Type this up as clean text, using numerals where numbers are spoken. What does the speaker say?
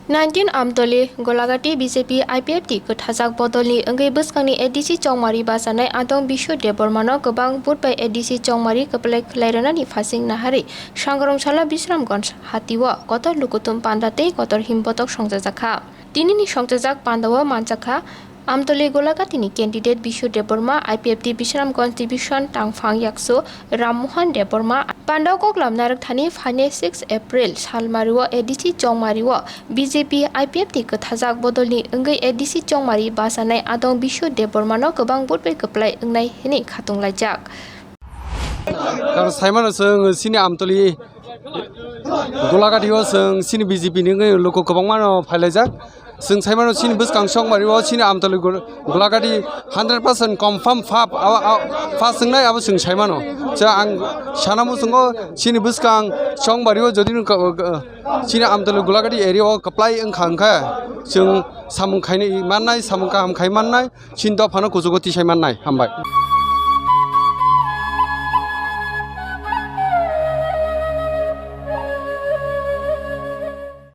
19 Amtali-Gulaghati BJP Ipft Kothajak Bodolni Engai Buskangni ADC Chongmari Basanai Adong Bishu Debormano Gobang Budbai ADC Chongmari Keplek Lairani Phasing Nahari Shangrongchala Bisramganj Hatiwa Kotor Lukuthum Panda Tei Kotor Himbotok Songchajakha Dinini Songchajak Pandawa Manchakha Amtali-Gulaghati ni candidate Bishu Deborma Ipft Bisramganj Division Tangphang Yakso Rammohan Deborma Panda Koklam Narakthani Phane 6 April Salmariwa ADC Chongmariwa BJP Ipft Kothajak Bodolni Engai ADC Chongmari Basanai Adong Bishu Debormano Gobang Budbai Keplai Engnai Hini Khatung Laijak Kar Simon Sung Sini Amtali Gulaghati Sung Sini BJP ni Loko Kobangmano Phailajak Sung Simon Sini Buskang Chongmariwa Sini Amtali-Gulaghati 100% confirm fab Phasingtwi abo Sung Simon Ja ang Shanamu Sungo Sini Buskang Chongmariwa Jodi Sini Amtali-Gulaghati area Keplai Engkhangkha Sung Samung Khaini Mannai Samung Kaham Khai Mannai Sinto Phano Kujugoti Sai Mannai Hambai